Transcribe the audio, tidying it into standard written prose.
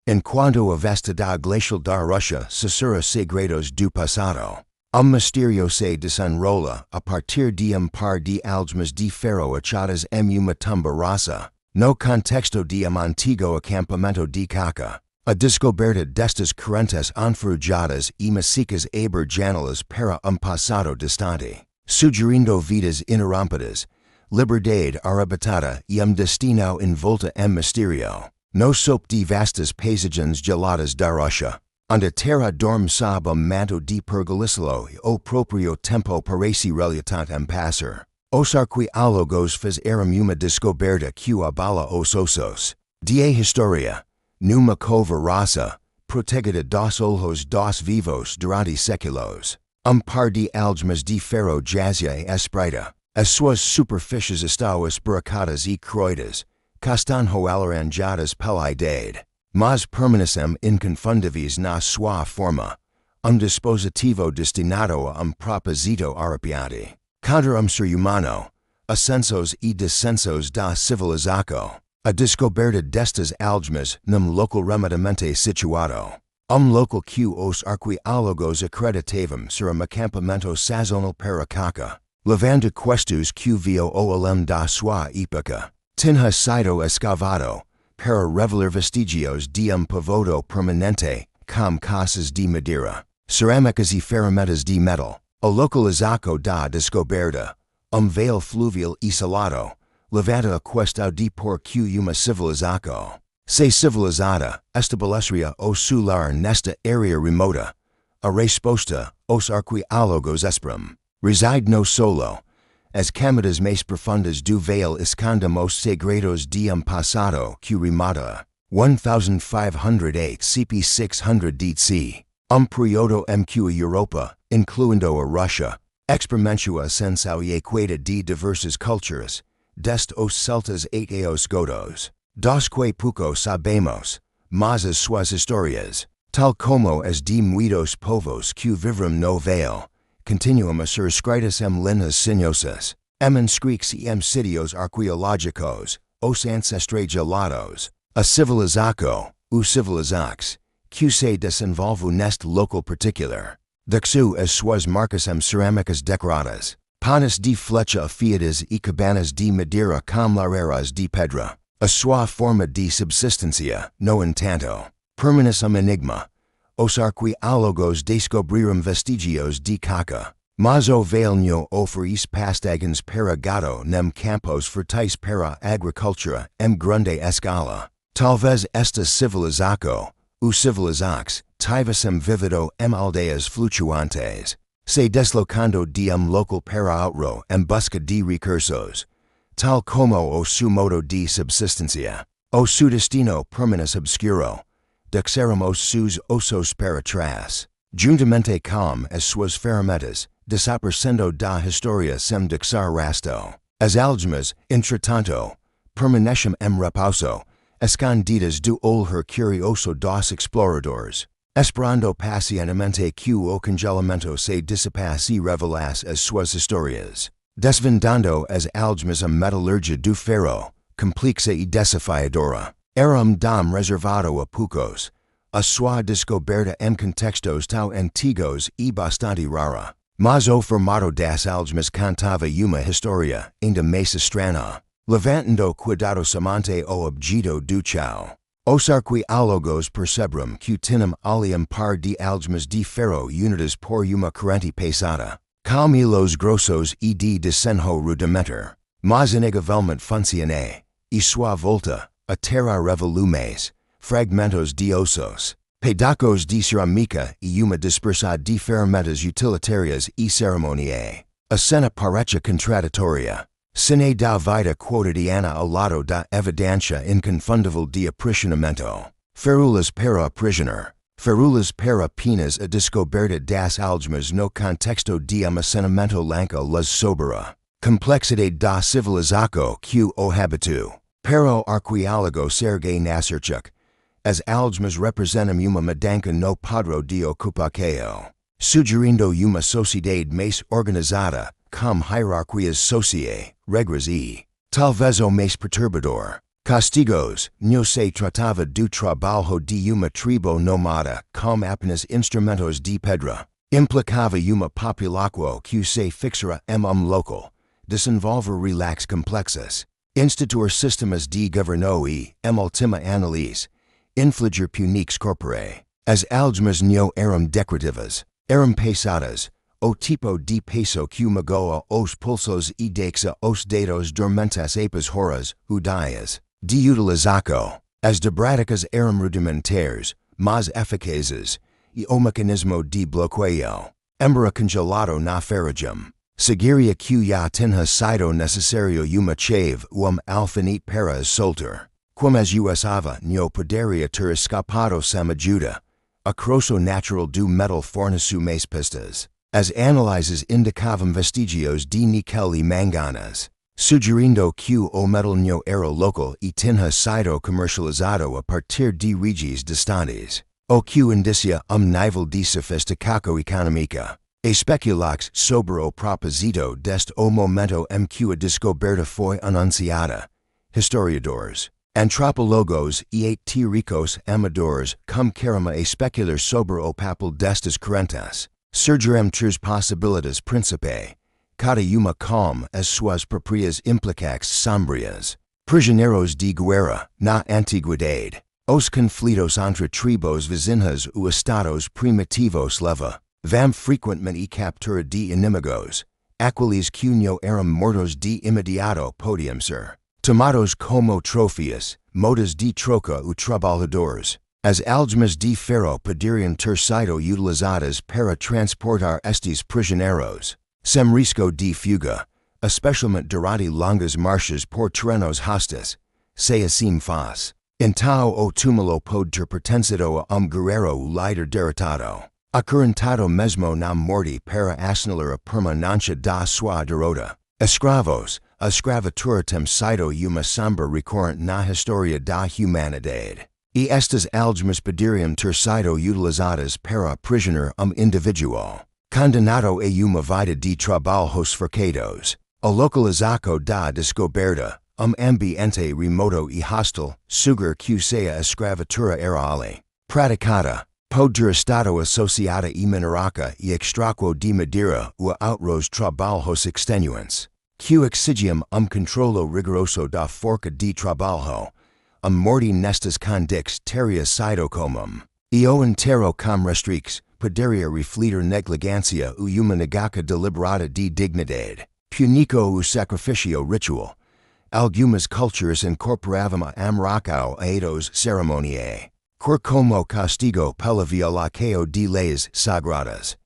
Enquanto a vastidad glacial da Russia susura segredos do passado. Misterio se desenrola a partir de par de algemas de ferro achadas em uma tumba rasa, no contexto de antigo acampamento de caca. A descoberta destas correntes enferrujadas e macias abre janelas para passado distante, sugerindo vidas interrompidas, liberdade arrebatada e destino envolta em misterio. No soap de vastas paisagens geladas da Russia. Onde a terra dorme sob manto de pergolicelo o proprio tempo parece relutar passar. Os arqueólogos fizeram uma descoberta que abala os ossos. De historia, numa cova rasa, protegida dos olhos dos vivos durante séculos. Par de algemas de ferro jazia e espreita. As suas superfícies estão esburacadas e croidas, castanho alaranjadas pela idade. Mas permanecem inconfundíveis na sua forma, dispositivo destinado a propósito arrepiante. Contra ser humano, ascensos e descensos da civilização. A descoberta destas algemas num local remotamente situado. Local que os arqueólogos acreditavam ser acampamento sazonal para caca. Levanta questões que vio o além da sua época. Tinha sido escavado para revelar vestigios de pavoto permanente, como casas de madeira, cerâmicas e ferramentas de metal. O localizaco da descoberta, vale fluvial e salado, levanta a questão de por que uma civilização se civilizada estabeleceria o seu lar nesta área remota. A resposta, os arqueólogos esperam, reside no solo. As camadas mais profundas do vale escondem os segredos de passado que remota 1508 CP 600 DC. Período em que a Europa, incluindo a Rússia, experimentou a ascensão e equada de diversas culturas, desde os celtas até os godos, dos que pouco sabemos, mas as suas histórias, tal como as de muitos povos que viveram no vale, continuam a ser escritas em linhas sinuosas, inscritas em sitios arqueológicos, os ancestrais gelados, a civilização, os civilizados, que se desenvolve neste local particular. Dexu as suas marcas cerâmicas decoradas, panas de flecha afiadas e cabanas de madeira com lareiras de pedra. A sua forma de subsistência, no entanto, permanece enigma. Os arqueólogos descobriram vestigios de caca, mas o vale não oferece pastagens para gado nem campos férteis para agricultura em grande escala. Talvez esta civilização, os civilizados, tivessem vivido em aldeias flutuantes, se deslocando de local para outro em busca de recursos, tal como o seu modo de subsistência. O seu destino permanece obscuro. Deixaram os seus ossos para trás, juntamente com as suas ferramentas, desaparecendo da história sem deixar rastro. As algemas, entretanto, permanecem em repouso, escondidas do olhar curioso dos exploradores, esperando pacientemente que o congelamento se dissipasse e revelasse as suas histórias. Desvendando as algemas a metalurgia do ferro, complexa e desafiadora. Era dom reservado a poucos. A sua descoberta em contextos tão antigos e bastante rara. Mas o formato das algemas contava uma história ainda mais estranha, levantando cuidadosamente o objeto do chão. Os arqueólogos perceberam que tinham ali par de algemas de ferro unidas por uma corrente pesada, com hilos grossos e de desenho rudimentar, mas inegavelmente funcionais, e sua volta, a terra revolumes, fragmentos de ossos, pedacos de cerâmica e uma dispersão de ferramentas utilitárias e cerimoniais. A cena parece contraditória. Cine da vida quotidiana ao lado da evidência inconfundível de aprisionamento. Ferulas para aprisionar. Ferulas para apenas a descoberta das algemas no contexto de almacenamento lanca las sobera. Complexidade da civilização que o habitu. Para o arqueólogo Sergei Nasarchuk, as algemas representam uma mudança no padrão de ocupação, sugerindo uma sociedade mais organizada, com hierarquias sociais, regras e, talvez o mais perturbador, Castigos, no se tratava do trabalho de uma tribo nomada, com apenas instrumentos de pedra. Implicava uma população que se fixara em local, desenvolver relax complexas, instituir sistemas de governo e, em última análise, infligir puniques corporae. As algemas não eram decorativas, eram pesadas, o tipo de peso que magoa os pulsos e deixa os dedos dormentes após horas ou dias de utilização. As dobráticas eram rudimentares, mas eficazes, e o mecanismo de bloqueio, embora congelado na ferrugem, seguiria que já tinha sido necessário uma chave alfinete para soltar. Como as usava não poderia ter escapado sem ajuda. A crosso natural do metal forneceu mais pistas. As análises indicavam vestígios de níquel e manganas, sugerindo que o metal não era local e tinha sido comercializado a partir de regiões distantes, o que indicia nível de sofisticação econômica. Especulax sobre o propósito deste o momento em que a descoberta foi anunciada. Historiadores, antropólogos e teóricos amadores começaram a especular sobre o papel destas correntes. Surgiram três possibilidades principais, cada uma com as suas próprias implicações sombrias. Prisioneiros de guerra, na antiguidade. Os conflitos entre tribos vizinhas ou estados primitivos levam frequentemente a captura de inimigos, aqueles que não eram mortos de imediato podiam ser tomados como troféus, modas de troca ou trabalhadores. As algemas de ferro poderiam ter sido utilizadas para transportar estes prisioneiros, sem risco de fuga, especialmente durante longas marchas por terrenos hostis, se assim faz. Então o túmulo pode ter pertencido a guerreiro ou líder derrotado, acorrentado mesmo na morte para assinalar a permanência da sua derrota. Escravos, a escravatura tem sido uma sombra recorrente na história da humanidade. E estas algemas poderiam ter sido utilizadas para prisionear individual, condenado a uma vida de trabalhos forçados. A localização da descoberta, ambiente remoto e hostil, suger que a escravatura era ali praticada, pode ter estado associada e mineraca e extraco de madeira ou outros trabalhos extenuantes, que exigiam controlo rigoroso da forca de trabalho. A morte nestas condições teria sido comum, e o enterro com restricts poderia refletir negligência ou uma negaca deliberada de dignidade. Punico ou sacrifício ritual. Algumas culturas incorporavam a amraco a etos cerimoniae, cor como castigo pela violação de leis sagradas.